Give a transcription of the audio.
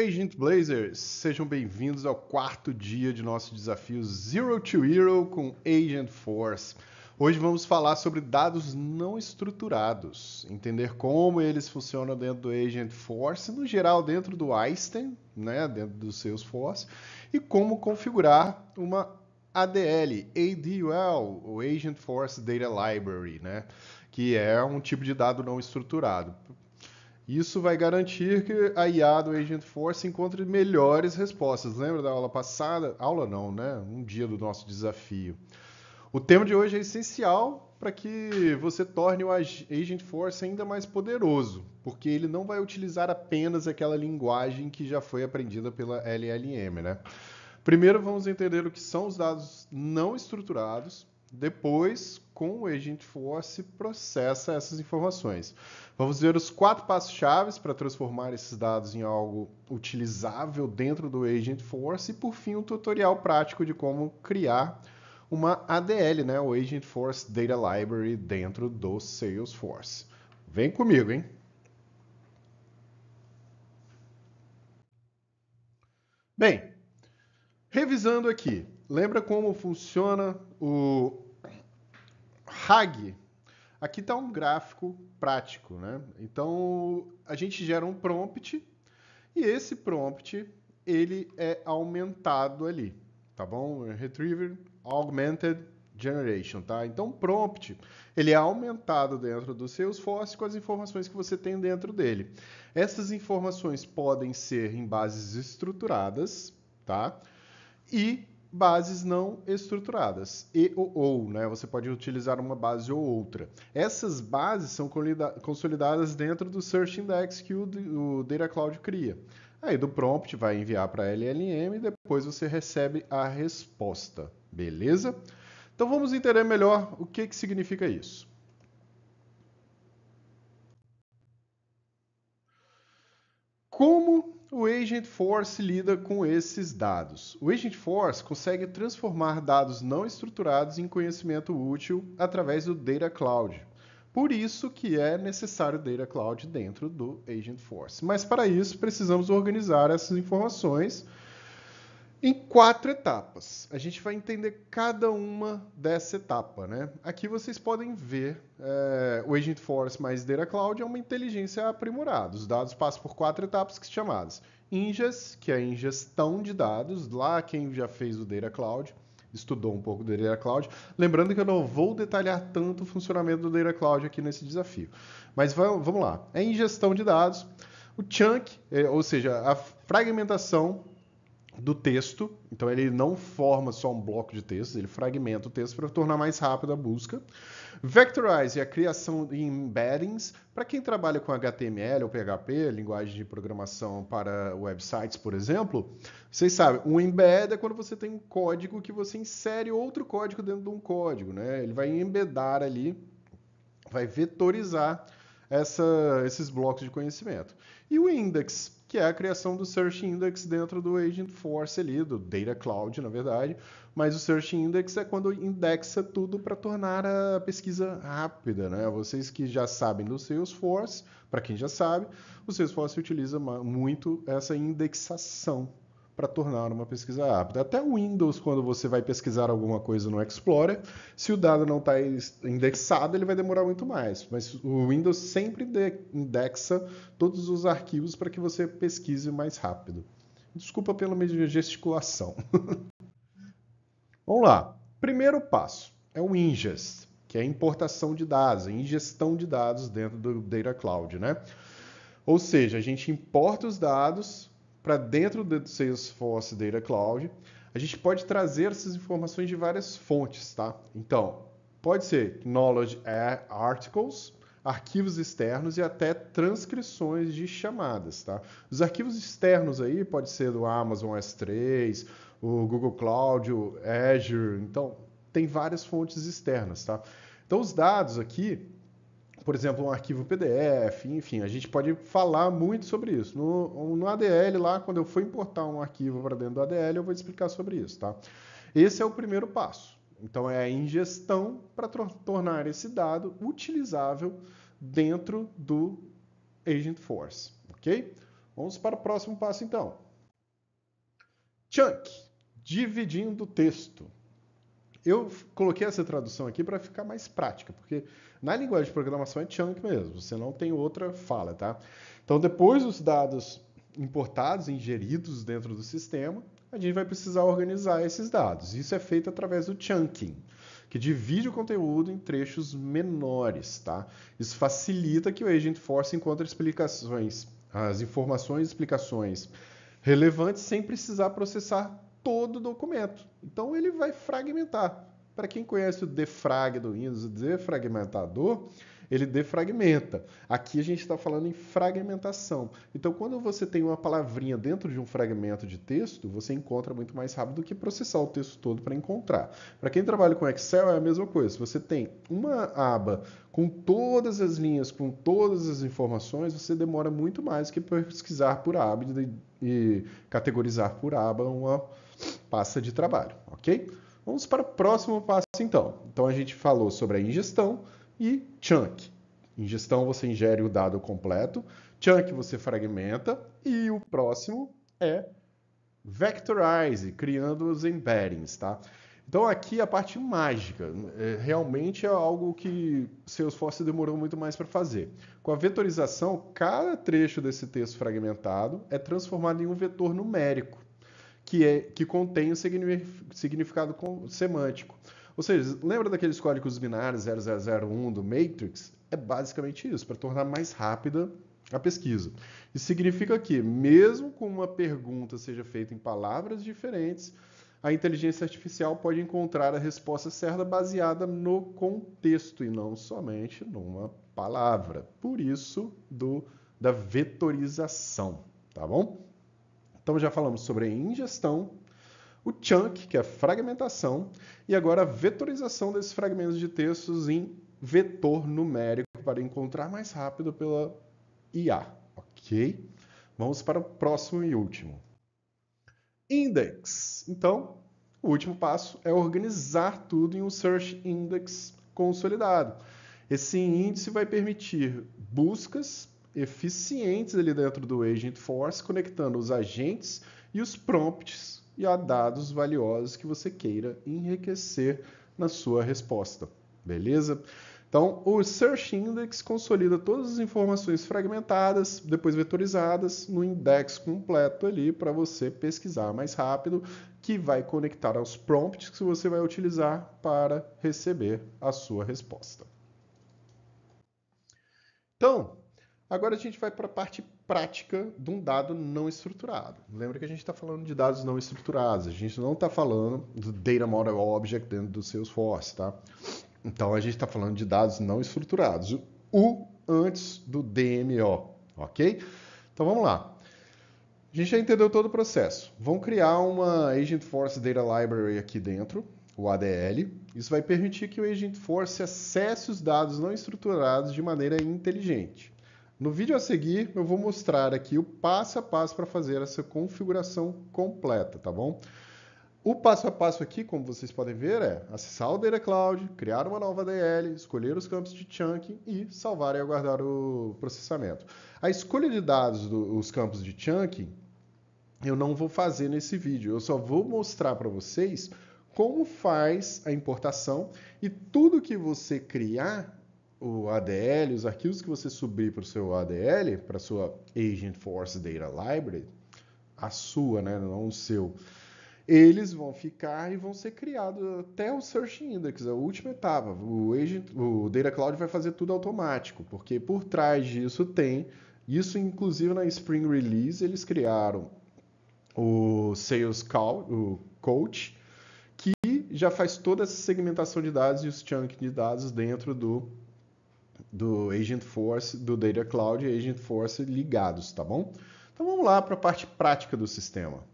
Agent Blazers, sejam bem-vindos ao quarto dia de nosso desafio Zero to Hero com Agent Force. Hoje vamos falar sobre dados não estruturados, entender como eles funcionam dentro do Agent Force, no geral dentro do Einstein, né, dentro do Salesforce, e como configurar uma ADL, ADL, o Agent Force Data Library, né, que é um tipo de dado não estruturado. Isso vai garantir que a IA do Agent Force encontre melhores respostas. Lembra da aula passada? Aula não, né? Um dia do nosso desafio. O tema de hoje é essencial para que você torne o Agent Force ainda mais poderoso, porque ele não vai utilizar apenas aquela linguagem que já foi aprendida pela LLM, né? Primeiro vamos entender o que são os dados não estruturados. Depois, com o Agent Force, processa essas informações. Vamos ver os 4 passos-chave para transformar esses dados em algo utilizável dentro do Agent Force e, por fim, um tutorial prático de como criar uma ADL, né? O Agent Force Data Library dentro do Salesforce. Vem comigo, hein? Bem, revisando aqui, lembra como funciona o RAG? Aqui está um gráfico prático, né? Então, a gente gera um prompt e esse prompt, ele é aumentado ali, tá bom? Retriever Augmented Generation, tá? Então, o prompt, ele é aumentado dentro do Salesforce com as informações que você tem dentro dele. Essas informações podem ser em bases estruturadas, tá? E bases não estruturadas, ou, né? Você pode utilizar uma base ou outra. Essas bases são consolidadas dentro do Search Index que o Data Cloud cria. Aí do prompt vai enviar para a LLM e depois você recebe a resposta, beleza? Então vamos entender melhor o que significa isso. Como o Agent Force lida com esses dados? O Agent Force consegue transformar dados não estruturados em conhecimento útil através do Data Cloud. Por isso que é necessário Data Cloud dentro do Agent Force. Mas para isso precisamos organizar essas informações em 4 etapas. A gente vai entender cada uma dessa etapa, né? Aqui vocês podem ver o Agent Force mais Data Cloud é uma inteligência aprimorada. Os dados passam por 4 etapas chamadas ingest, que é a ingestão de dados. Lá quem já fez o Data Cloud, estudou um pouco do Data Cloud. Lembrando que eu não vou detalhar tanto o funcionamento do Data Cloud aqui nesse desafio. Mas vamos lá. É ingestão de dados. O chunk, ou seja, a fragmentação do texto, então ele não forma só um bloco de texto, ele fragmenta o texto para tornar mais rápida a busca. Vectorize é a criação de embeddings. Para quem trabalha com HTML ou PHP, linguagem de programação para websites, por exemplo, vocês sabem, um embed é quando você tem um código que você insere outro código dentro de um código, né? Ele vai embedar ali, vai vetorizar esses blocos de conhecimento. E o index, que é a criação do Search Index dentro do Agent Force ali, do Data Cloud, na verdade. Mas o Search Index é quando indexa tudo para tornar a pesquisa rápida, né? Vocês que já sabem do Salesforce, para quem já sabe, o Salesforce utiliza muito essa indexação para tornar uma pesquisa rápida. Até o Windows, quando você vai pesquisar alguma coisa no Explorer, se o dado não está indexado, ele vai demorar muito mais. Mas o Windows sempre indexa todos os arquivos para que você pesquise mais rápido. Desculpa pela minha gesticulação. Vamos lá. Primeiro passo é o ingest, que é a importação de dados, a ingestão de dados dentro do Data Cloud, né? Ou seja, a gente importa os dados para dentro do Salesforce Data Cloud. A gente pode trazer essas informações de várias fontes, tá? Então, pode ser Knowledge Articles, arquivos externos e até transcrições de chamadas, tá? Os arquivos externos aí pode ser do Amazon S3, o Google Cloud, o Azure, então tem várias fontes externas, tá? Então os dados aqui, por exemplo, um arquivo PDF, enfim, a gente pode falar muito sobre isso. No ADL lá, quando eu for importar um arquivo para dentro do ADL, eu vou explicar sobre isso, tá? Esse é o primeiro passo. Então, é a ingestão para tornar esse dado utilizável dentro do Agent Force, ok? Vamos para o próximo passo, então. Chunk, dividindo o texto. Eu coloquei essa tradução aqui para ficar mais prática, porque na linguagem de programação é chunk mesmo, você não tem outra fala, tá? Então, depois dos dados importados, ingeridos dentro do sistema, a gente vai precisar organizar esses dados. Isso é feito através do chunking, que divide o conteúdo em trechos menores, tá? Isso facilita que o Agentforce encontre explicações, as informações e explicações relevantes sem precisar processar todo o documento. Então ele vai fragmentar. Para quem conhece o defrag do Windows, o defragmentador, ele defragmenta. Aqui a gente está falando em fragmentação. Então, quando você tem uma palavrinha dentro de um fragmento de texto, você encontra muito mais rápido do que processar o texto todo para encontrar. Para quem trabalha com Excel, é a mesma coisa. Se você tem uma aba com todas as linhas, com todas as informações, você demora muito mais que pesquisar por aba e categorizar por aba uma pasta de trabalho, ok? Vamos para o próximo passo, então. Então, a gente falou sobre a ingestão e chunk. Ingestão, você ingere o dado completo. Chunk, você fragmenta. E o próximo é vectorize, criando os embeddings, tá? Então, aqui a parte mágica. Realmente é algo que Salesforce demorou muito mais para fazer. Com a vetorização, cada trecho desse texto fragmentado é transformado em um vetor numérico, que contém o significado semântico. Ou seja, lembra daqueles códigos binários 0001 do Matrix? É basicamente isso, para tornar mais rápida a pesquisa. Isso significa que, mesmo que uma pergunta seja feita em palavras diferentes, a inteligência artificial pode encontrar a resposta certa baseada no contexto e não somente numa palavra. Por isso, da vetorização, tá bom? Então já falamos sobre a ingestão, o chunk, que é a fragmentação, e agora a vetorização desses fragmentos de textos em vetor numérico para encontrar mais rápido pela IA, ok? Vamos para o próximo e último. Index. Então, o último passo é organizar tudo em um Search Index consolidado. Esse índice vai permitir buscas eficientes ali dentro do Agentforce, conectando os agentes e os prompts e a dados valiosos que você queira enriquecer na sua resposta, beleza? Então, o Search Index consolida todas as informações fragmentadas, depois vetorizadas, no index completo ali para você pesquisar mais rápido, que vai conectar aos prompts que você vai utilizar para receber a sua resposta. Então, agora a gente vai para a parte prática de um dado não estruturado. Lembra que a gente está falando de dados não estruturados, a gente não está falando do Data Model Object dentro do Salesforce, tá? Então, a gente está falando de dados não estruturados. O antes do DMO, ok? Então, vamos lá. A gente já entendeu todo o processo. Vamos criar uma Agentforce Data Library aqui dentro, o ADL. Isso vai permitir que o Agentforce acesse os dados não estruturados de maneira inteligente. No vídeo a seguir, eu vou mostrar aqui o passo a passo para fazer essa configuração completa, tá bom? O passo a passo aqui, como vocês podem ver, é acessar o Data Cloud, criar uma nova ADL, escolher os campos de chunking e salvar e aguardar o processamento. A escolha de dados dos campos de chunking eu não vou fazer nesse vídeo, eu só vou mostrar para vocês como faz a importação e tudo que você criar, o ADL, os arquivos que você subir para o seu ADL, para a sua Agentforce Data Library, a sua, né, não o seu, eles vão ficar e vão ser criados até o Search Index, a última etapa. O Data Cloud vai fazer tudo automático, porque por trás disso tem, isso inclusive na Spring Release, eles criaram o Sales Coach, que já faz toda essa segmentação de dados e os chunks de dados dentro do Agentforce, do Data Cloud e Agentforce ligados, tá bom? Então vamos lá para a parte prática do sistema.